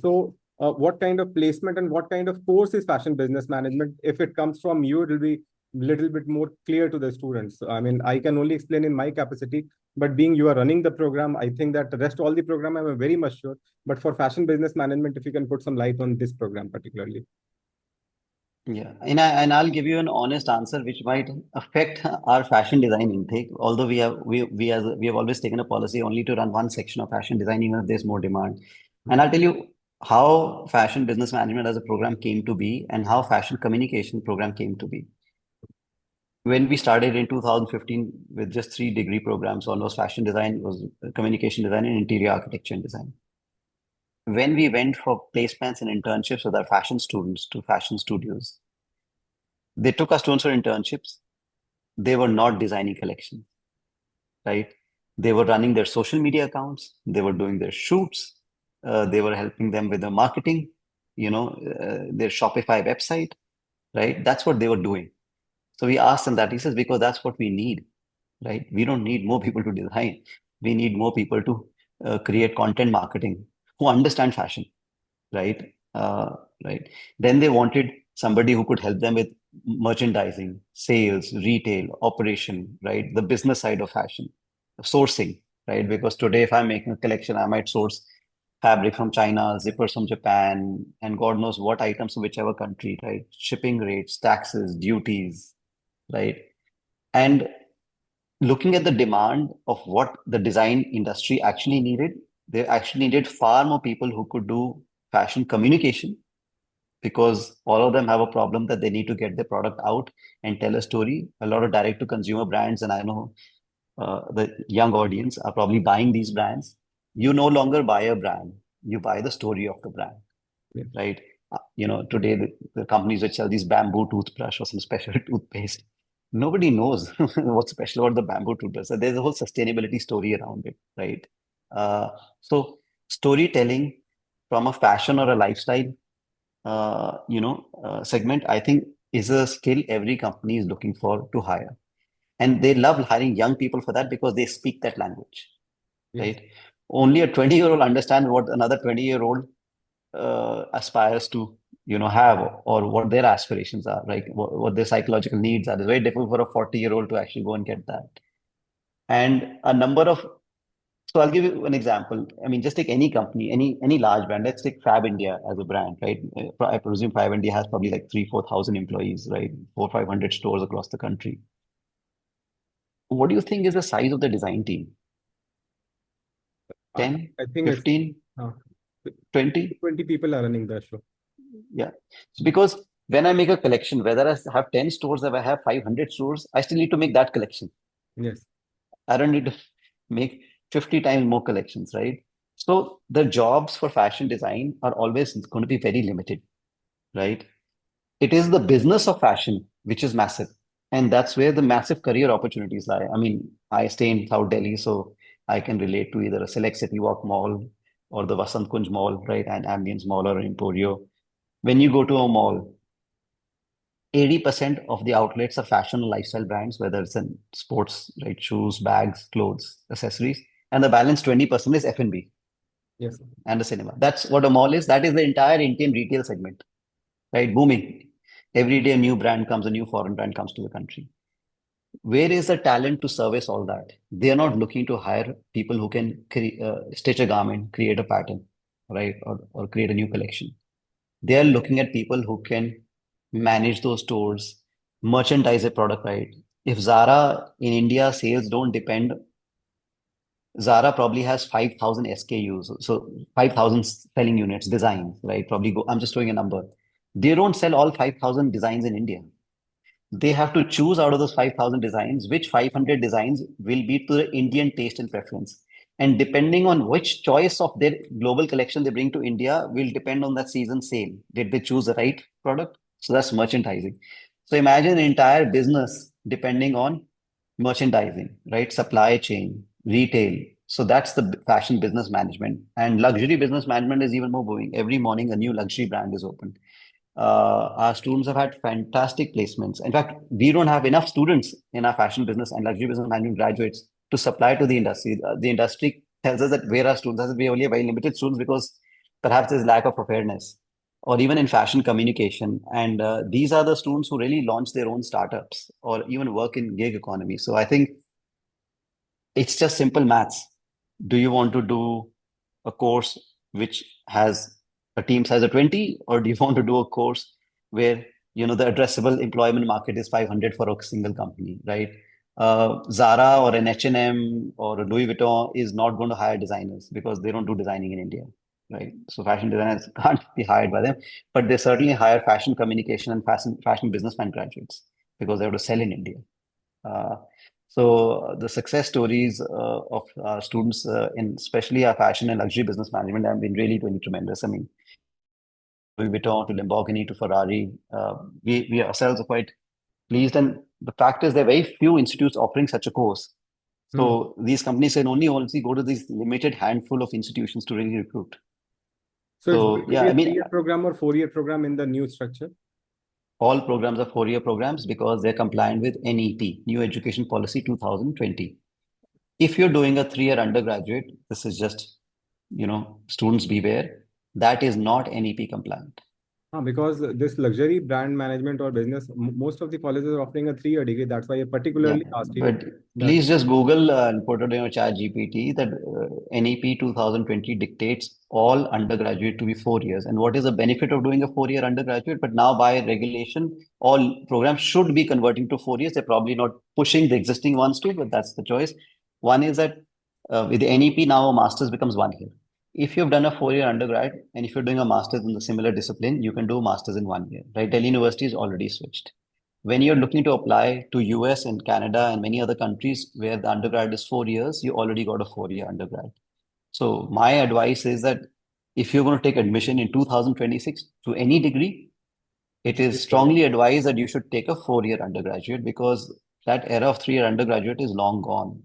So, what kind of placement and what kind of course is fashion business management? If it comes from you, it will be little bit more clear to the students. I mean, I can only explain in my capacity, but being you are running the program, I think that the rest all the program I'm very much sure. But for fashion business management, if you can put some light on this program particularly. Yeah, and I'll give you an honest answer, which might affect our fashion design intake. Although we have always taken a policy only to run one section of fashion design, even if there's more demand. And Okay. I'll tell you how fashion business management as a program came to be and how fashion communication program came to be. When we started in 2015 with just 3 degree programs, one was fashion design, was communication design, and interior architecture and design. When we went for placements and internships with our fashion students to fashion studios, they took our students for internships. They were not designing collections, right? They were running their social media accounts. They were doing their shoots. They were helping them with the marketing, their Shopify website. right? That's what they were doing. So we asked him that. He says, because that's what we need, right? We don't need more people to design. We need more people to create content marketing who understand fashion, right? Right. Then they wanted somebody who could help them with merchandising, sales, retail, operation, right? The business side of fashion, sourcing, right? Because today, if I'm making a collection, I might source fabric from China, zippers from Japan, and God knows what items from whichever country, right? Shipping rates, taxes, duties, right? And looking at the demand of what the design industry actually needed, they actually needed far more people who could do fashion communication because all of them have a problem that they need to get their product out and tell a story. A lot of direct to consumer brands, and I know the young audience are probably buying these brands. You no longer buy a brand, you buy the story of the brand, Yeah. right? Today the companies which sell these bamboo toothbrush or some special toothpaste, nobody knows what's special about the bamboo toothbrush. So there's a whole sustainability story around it, right? So storytelling from a fashion or a lifestyle segment, I think is a skill every company is looking for to hire. And they love hiring young people for that because they speak that language, Yes. right? Only a 20-year-old understands what another 20-year-old aspires to, have or what their aspirations are, right? What their psychological needs are. It's very difficult for a 40-year-old to actually go and get that. And a number of so I'll give you an example. I mean, just take any company, any large brand. Let's take Fab India as a brand, right? I presume Fab India has probably like 3,000-4,000 employees, right? 400-500 stores across the country. What do you think is the size of the design team? I, 10, I think it's 15, uh, 20? 20 people are running the show. Yeah. So because when I make a collection, whether I have 10 stores or I have 500 stores, I still need to make that collection. Yes. I don't need to make 50 times more collections, right? So the jobs for fashion design are always going to be very limited, right? It is the business of fashion which is massive. And that's where the massive career opportunities lie. I mean, I stay in South Delhi, so I can relate to either a Select City Walk Mall or the Vasant Kunj Mall, right? And Ambience Mall or Emporio. When you go to a mall, 80% of the outlets are fashion and lifestyle brands, whether it's in sports, right? Shoes, bags, clothes, accessories. And the balance 20% is F&B Yes. and the cinema. That's what a mall is. That is the entire Indian retail segment, right? Booming. Every day a new brand comes, a new foreign brand comes to the country. Where is the talent to service all that? They are not looking to hire people who can stitch a garment, create a pattern, right? Or create a new collection. They are looking at people who can manage those stores, merchandise a product, right? If Zara in India sales don't depend, Zara probably has 5,000 SKUs, so 5,000 selling units, designs, right? Probably go, I'm just throwing a number. They don't sell all 5,000 designs in India. They have to choose out of those 5,000 designs, which 500 designs will be to the Indian taste and preference. And depending on which choice of their global collection they bring to India will depend on that season sale. Did they choose the right product? So that's merchandising. So imagine an entire business depending on merchandising, right? Supply chain, retail. So that's the fashion business management. And luxury business management is even more booming. Every morning, a new luxury brand is opened. Our students have had fantastic placements. In fact, we don't have enough students in our fashion business and luxury business management graduates to supply to the industry. The industry tells us that where are students? That we only have very limited students because perhaps there's lack of preparedness, or even in fashion communication. And these are the students who really launch their own startups or even work in gig economy. So I think it's just simple maths. Do you want to do a course which has a team size of 20, or do you want to do a course where the addressable employment market is 500 for a single company, right? Zara or an H&M or a Louis Vuitton is not going to hire designers because they don't do designing in India, right? So fashion designers can't be hired by them, but they certainly hire fashion communication and fashion businessman graduates because they have to sell in India. Uh, so the success stories of students in especially our fashion and luxury business management have been really, really tremendous. I mean, Louis Vuitton to Lamborghini to Ferrari, we ourselves are quite pleased. And the fact is, there are very few institutes offering such a course. Hmm. So these companies can only go to these limited handful of institutions to really recruit. So it's So going to yeah, be I a mean, 3-year program or 4-year program in the new structure? All programs are 4-year programs because they're compliant with NEP, New Education Policy 2020. If you're doing a 3-year undergraduate, this is just, students beware, that is not NEP compliant. Because this luxury brand management or business, most of the colleges are offering a 3-year degree. That's why I Yeah, particularly asked you but that. please just Google and put it in your chat GPT that NEP 2020 dictates all undergraduate to be 4 years. And what is the benefit of doing a 4-year undergraduate? But now by regulation, all programs should be converting to 4 years. They're probably not pushing the existing ones to, but that's the choice. One is that with the NEP now a master's becomes 1 year. If you've done a 4-year undergrad and if you're doing a master's in the similar discipline, you can do a master's in 1 year, right? Delhi University is already switched. When you're looking to apply to US and Canada and many other countries where the undergrad is 4 years, you already got a 4-year undergrad. So my advice is that if you're going to take admission in 2026 to any degree, it is strongly advised that you should take a 4-year undergraduate because that era of 3-year undergraduate is long gone.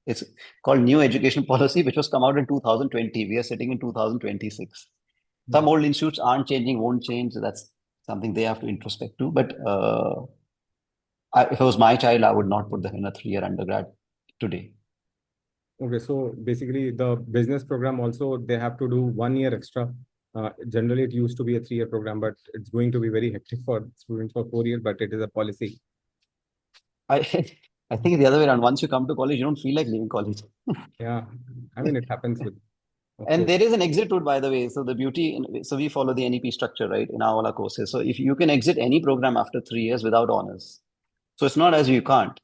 It's called New Education Policy, which was come out in 2020. We are sitting in 2026. Some old institutes aren't changing, won't change. That's something they have to introspect to. But if it was my child, I would not put them in a 3-year undergrad today. Okay, so basically the business program also, they have to do 1 year extra. Generally, it used to be a 3-year program, but it's going to be very hectic for students for 4 years, but it is a policy. I I think the other way around. Once you come to college, you don't feel like leaving college. Yeah, I mean, it happens with, of And course. there is an exit route, by the way. So the beauty, so we follow the NEP structure, right, in all our courses. So if you can exit any program after 3 years without honors, so it's not as you can't.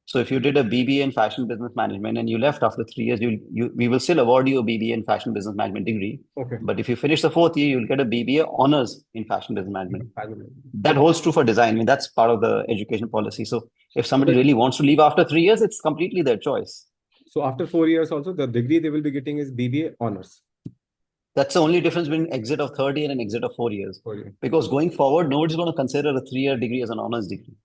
So if you did a BBA in fashion business management and you left after 3 years, we will still award you a BBA in fashion business management degree. Okay. But if you finish the 4th year, you'll get a BBA honors in fashion business management. That So, holds true for design. I mean, that's part of the education policy. So if somebody but- really wants to leave after 3 years, it's completely their choice. so after 4 years also, the degree they will be getting is BBA honors. That's the only difference between exit of 3rd year and exit of 4 years. 4 years. Because going forward, nobody's going to consider a 3-year degree as an honors degree.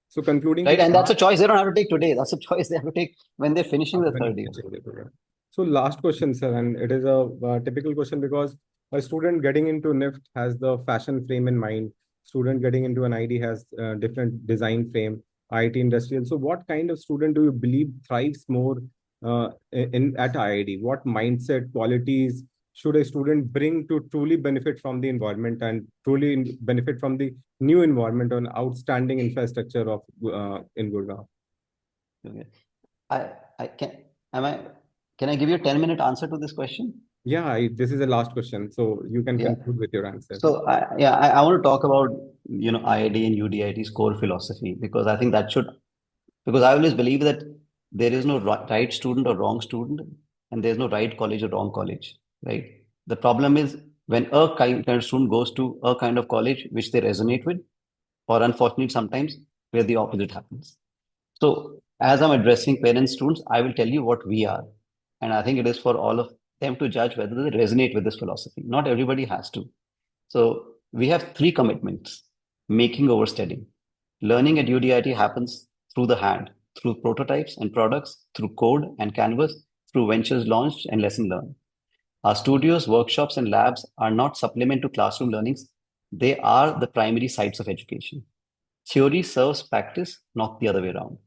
So concluding Right. this, And that's a choice they don't have to take today. That's a choice they have to take when they're finishing the when 3rd you year. finish the program. So last question, sir, and it is a typical question because a student getting into NIFT has the fashion frame in mind. Student getting into an ID has different design frame, IT industrial. So what kind of student do you believe thrives more in at IID? What mindset, qualities should a student bring to truly benefit from the environment and truly benefit from the new environment on outstanding infrastructure of in Gurgaon? Okay. I can, am I, can I give you a 10-minute answer to this question? Yeah, this is the last question, so you can Yeah. conclude with your answer. So I want to talk about, IID and UDIT's core philosophy because I think that should, because I always believe that there is no right student or wrong student, and there's no right college or wrong college, right? The problem is when a kind of student goes to a kind of college which they resonate with, or unfortunately sometimes where the opposite happens. So as I'm addressing parents, students, I will tell you what we are. And I think it is for all of them to judge whether they resonate with this philosophy. Not everybody has to. So we have 3 commitments: making over studying. Learning at UDIT happens through the hand, through prototypes and products, through code and canvas, through ventures launched and lesson learned. Our studios, workshops, and labs are not supplement to classroom learnings. They are the primary sites of education. Theory serves practice, not the other way around.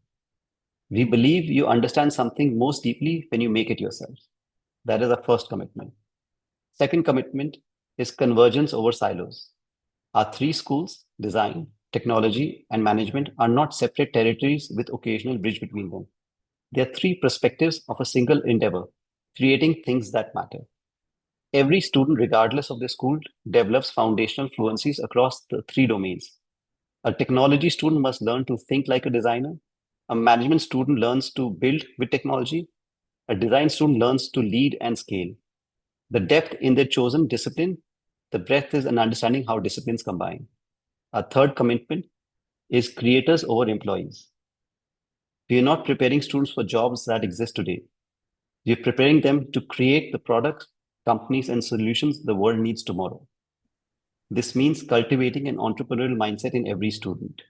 We believe you understand something most deeply when you make it yourself. That is our first commitment. Second commitment is convergence over silos. Our 3 schools, design, technology, and management, are not separate territories with occasional bridge between them. They are 3 perspectives of a single endeavor, creating things that matter. Every student, regardless of their school, develops foundational fluencies across the 3 domains. A technology student must learn to think like a designer. A management student learns to build with technology. A design student learns to lead and scale. The depth in their chosen discipline, the breadth is an understanding how disciplines combine. Our third commitment is creators over employees. We are not preparing students for jobs that exist today. We are preparing them to create the products, companies, and solutions the world needs tomorrow. This means cultivating an entrepreneurial mindset in every student,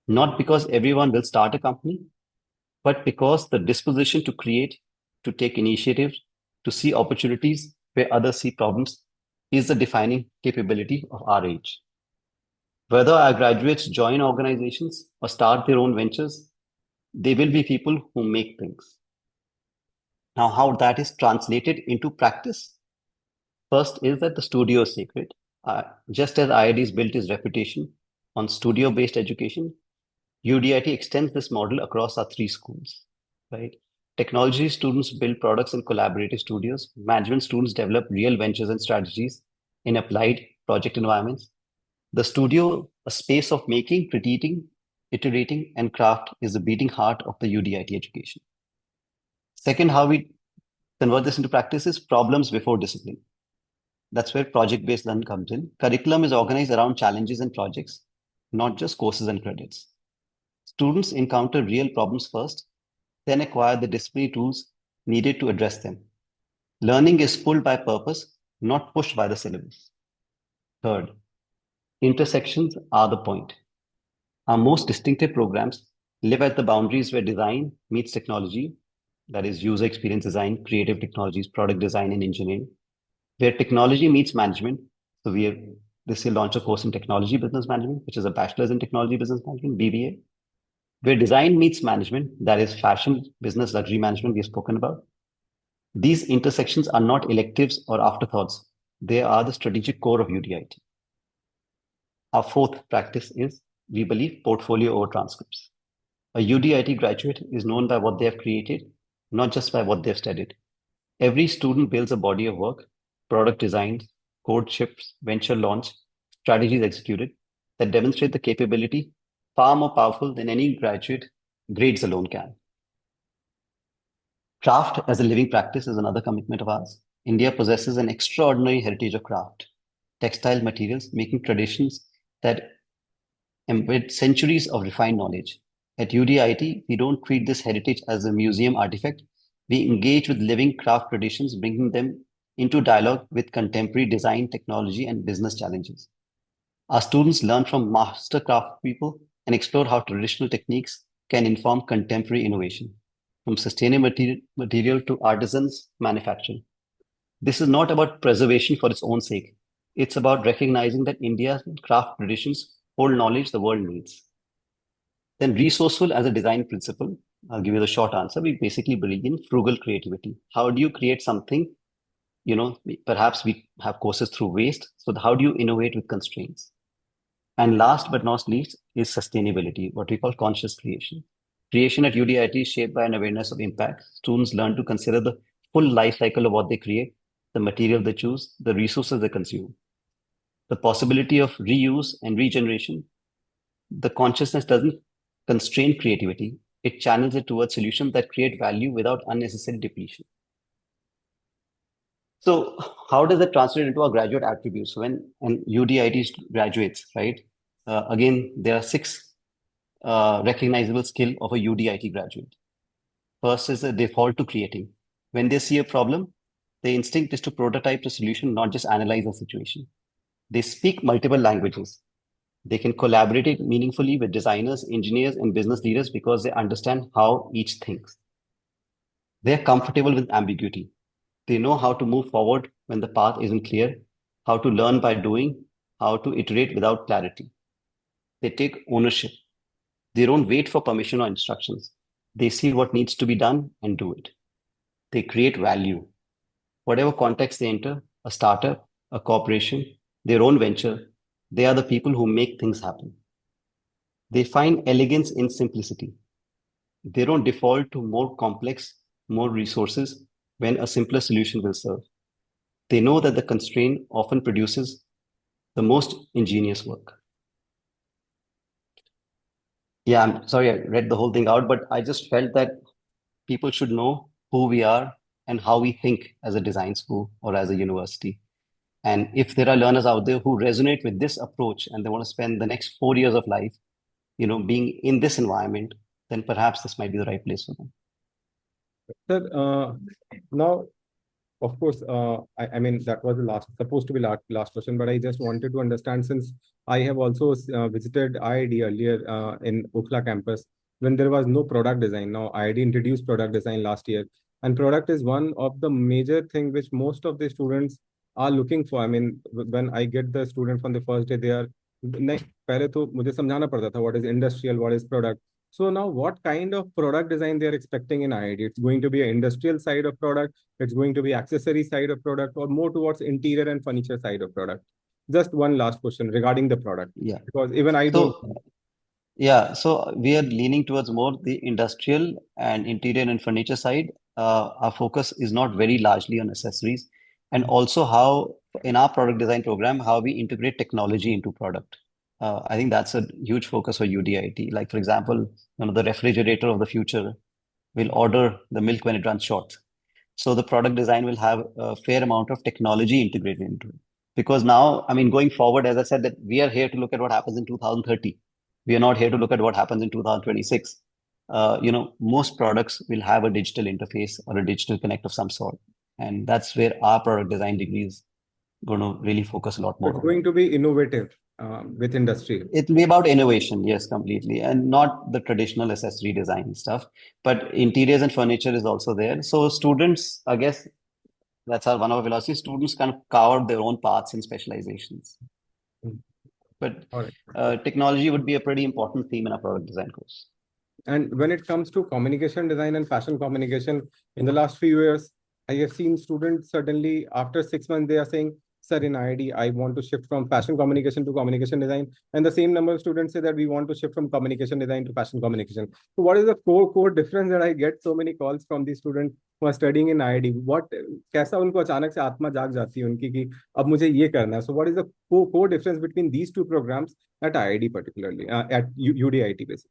not because everyone will start a company, but because the disposition to create, to take initiative, to see opportunities where others see problems is the defining capability of our age. Whether our graduates join organizations or start their own ventures, they will be people who make things. Now, how that is translated into practice? First is that the studio is sacred. Just as IID's built its reputation on studio-based education, UDIT extends this model across our three schools, right? Technology students build products in collaborative studios. Management students develop real ventures and strategies in applied project environments. The studio, a space of making, critiquing, iterating, and craft, is the beating heart of the UDIT education. Second, how we convert this into practice is problems before discipline. That's where project-based learning comes in. Curriculum is organized around challenges and projects, not just courses and credits. Students encounter real problems first, then acquire the disciplinary tools needed to address them. Learning is pulled by purpose, not pushed by the syllabus. Third, intersections are the point. Our most distinctive programs live at the boundaries where design meets technology, that is, user experience design, creative technologies, product design, and engineering, where technology meets management. So we have this year launched a course in technology business management, which is a bachelor's in technology business management, BBA, where design meets management, that is fashion, business, luxury management we've spoken about. These intersections are not electives or afterthoughts. They are the strategic core of UDIT. Our fourth practice is, we believe, portfolio over transcripts. A UDIT graduate is known by what they have created, not just by what they've studied. Every student builds a body of work, product designs, code ships, venture launch, strategies executed that demonstrate the capability far more powerful than any graduate grades alone can. Craft as a living practice is another commitment of ours. India possesses an extraordinary heritage of craft, textile materials, making traditions that embed centuries of refined knowledge. At UDIT, we don't treat this heritage as a museum artifact. We engage with living craft traditions, bringing them into dialogue with contemporary design, technology, and business challenges. Our students learn from master craft people and explore how traditional techniques can inform contemporary innovation, from sustainable material to artisans' manufacturing. This is not about preservation for its own sake. It's about recognizing that India's craft traditions hold knowledge the world needs. Then resourceful as a design principle, I'll give you the short answer. We basically believe in frugal creativity. How do you create something? Perhaps we have courses through waste. So how do you innovate with constraints? And last but not least is sustainability, what we call conscious creation. Creation at UDIT is shaped by an awareness of impact. Students learn to consider the full life cycle of what they create, the material they choose, the resources they consume, the possibility of reuse and regeneration. The consciousness doesn't constrain creativity, it channels it towards solutions that create value without unnecessary depletion. So, how does that translate into our graduate attributes? When and UDIT graduates, right? Again, there are six recognizable skill of a UDIT graduate. First is a default to creating. When they see a problem, the instinct is to prototype the solution, not just analyze the situation. They speak multiple languages. They can collaborate meaningfully with designers, engineers, and business leaders because they understand how each thinks. They're comfortable with ambiguity. They know how to move forward when the path isn't clear, how to learn by doing, how to iterate without clarity. They take ownership. They don't wait for permission or instructions. They see what needs to be done and do it. They create value. Whatever context they enter, a startup, a corporation, their own venture, they are the people who make things happen. They find elegance in simplicity. They don't default to more complex, more resources when a simpler solution will serve. They know that the constraint often produces the most ingenious work. Yeah, I'm sorry I read the whole thing out, but I just felt that people should know who we are and how we think as a design school or as a university. And if there are learners out there who resonate with this approach and they want to spend the next 4 years of life, being in this environment, then perhaps this might be the right place for them. Sir, now, of course, I mean, that was the supposed to be last question, but I just wanted to understand since I have also visited IID earlier in Okhla campus when there was no product design. Now, IID introduced product design last year, and product is one of the major thing which most of the students are looking for. I mean, when I get the student from the first day, they are नहीं, पहले तो मुझे समझाना पड़ता था what is industrial, what is product. So now what kind of product design they are expecting in IIT? It's going to be an industrial side of product, it's going to be accessory side of product, or more towards interior and furniture side of product. Just one last question regarding the product, Yeah. because even I don't. So yeah, so we are leaning towards more the industrial and interior and furniture side. Our focus is not very largely on accessories, and also how in our product design program how we integrate technology into product. I think that's a huge focus for UDIT. Like for example, the refrigerator of the future will order the milk when it runs short. So the product design will have a fair amount of technology integrated into it. Because now, I mean, going forward, as I said, that we are here to look at what happens in 2030. We are not here to look at what happens in 2026. Most products will have a digital interface or a digital connect of some sort. And that's where our product design degree is going to really focus a lot more It's on. going to be innovative with industry. It'll be about innovation, yes, completely, and not the traditional accessory design stuff. But interiors and furniture is also there. So students, I guess, that's our one of our philosophy. Students kind of carve out their own paths and specializations. Mm. But All right. technology would be a pretty important theme in our product design course. And when it comes to communication design and fashion communication, in the last few years, I have seen students suddenly after 6 months, they are saying, sir, in IID, I want to shift from fashion communication to communication design. And the same number of students say that we want to shift from communication design to fashion communication. So what is the core difference that I get so many calls from these students who are studying in IID? कैसा उनको अचानक से आत्मा जाग जाती है उनकी कि अब मुझे ये करना है. So what is the core difference between these two programs at IID particularly, at UDIT basically?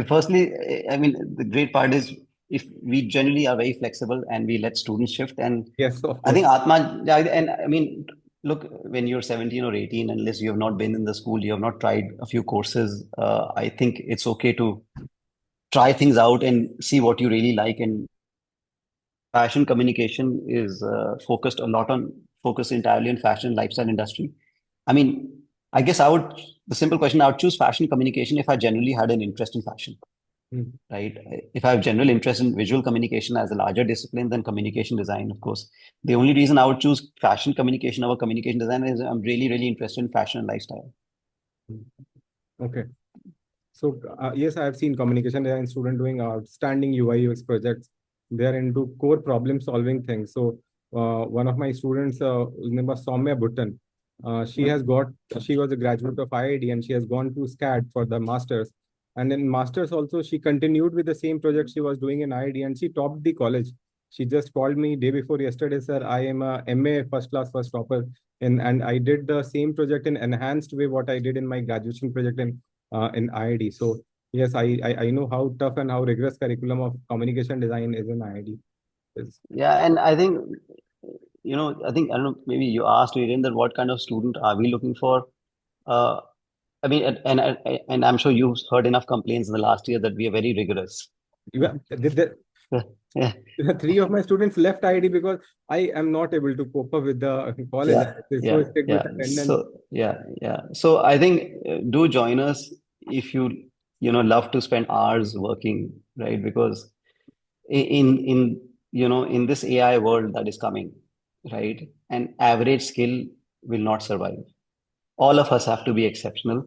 Firstly, I mean, the great part is if we generally are very flexible and we let students shift. And Yes, of I course. think Atma, yeah, and I mean, look, when you're 17 or 18, unless you have not been in the school, you have not tried a few courses, I think it's okay to try things out and see what you really like. And fashion communication is focused entirely on fashion lifestyle industry. I mean, I guess the simple question, I would choose fashion communication if I generally had an interest in fashion, Mm. right? If I have general interest in visual communication as a larger discipline than communication design, of course. The only reason I would choose fashion communication over communication design is I'm really, really interested in fashion and lifestyle. Mm. Okay. So yes, I have seen communication design student doing outstanding UI UX projects. They are into core problem solving things. So one of my students, his name was Soumya Bhuttan. She was a graduate of IID and she has gone to SCAD for the masters. And in masters also, she continued with the same project she was doing in IID and she topped the college. She just called me day before yesterday, sir. I am a MA first class first topper, and I did the same project in enhanced way what I did in my graduation project in IID. So yes, I know how tough and how rigorous curriculum of communication design is in IID. Yes. Yeah, and I think, I don't know, maybe you asked Viren that what kind of student are we looking for? Uh, I mean, and I'm sure you've heard enough complaints in the last year that we are very rigorous. Yeah, Three of my students left IID because I am not able to cope up with the college. yeah, They're so yeah, strict with yeah. attendance. So yeah, yeah. So I think do join us if love to spend hours working, right? Because in this AI world that is coming, right? An average skill will not survive. All of us have to be exceptional.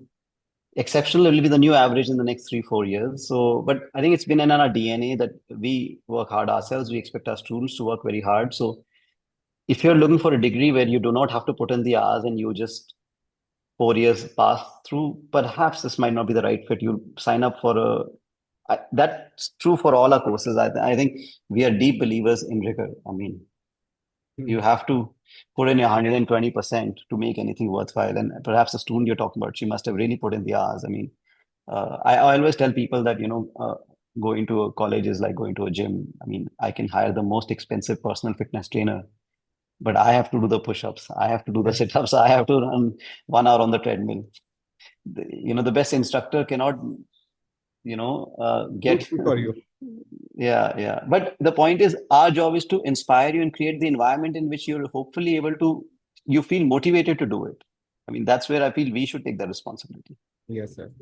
Exceptional will be the new average in the next 3 4 years. So, but I think it's been in our DNA that we work hard ourselves. We expect our students to work very hard. So if you're looking for a degree where you do not have to put in the hours and you just 4 years pass through, perhaps this might not be the right fit. You sign up for that's true for all our courses. I think we are deep believers in rigor. I mean, Hmm. you have to put in your 120% to make anything worthwhile. And perhaps the student you're talking about, she must have really put in the hours. I mean, I always tell people that, going to a college is like going to a gym. I mean, I can hire the most expensive personal fitness trainer, but I have to do the push-ups. I have to do the Yes. sit-ups. I have to run 1 hour on the treadmill. The best instructor cannot, Do get, for you. yeah, yeah. But the point is, our job is to inspire you and create the environment in which you're hopefully you feel motivated to do it. I mean, that's where I feel we should take the responsibility. Yes, sir.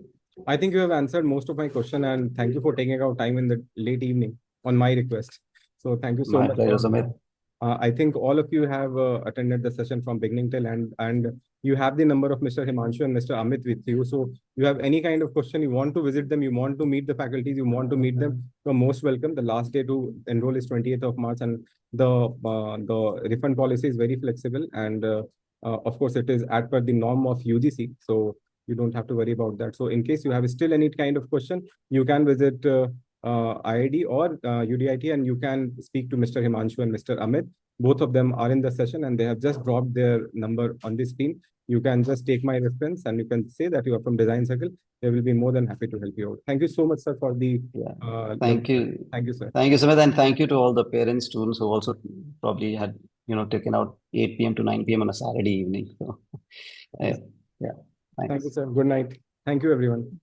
I think you have answered most of my question, and thank you for taking out time in the late evening on my request. So thank you so My much pleasure, for Sumit. I think all of you have attended the session from beginning till end, and you have the number of Mr. Himanshu and Mr. Amit with you. So you have any kind of question, you want to visit them, you want to meet the faculties, you want to meet them, you're most welcome. The last day to enroll is 28th of March, and the refund policy is very flexible, and of course it is as per the norm of UGC. So you don't have to worry about that. So in case you have still any kind of question, you can visit IID or UDIT, and you can speak to Mr. Himanshu and Mr. Amit. Both of them are in the session, and they have just dropped their number on the screen. You can just take my reference and you can say that you are from Design Circle. They will be more than happy to help you out. Thank you so much, sir, for the Thank you. Thank you, sir. Thank you, Sumit, and thank you to all the parents, students who also probably had, taken out 8 p.m. to 9 p.m. on a Saturday evening. So, yeah, Thank you, sir. Good night. Thank you, everyone.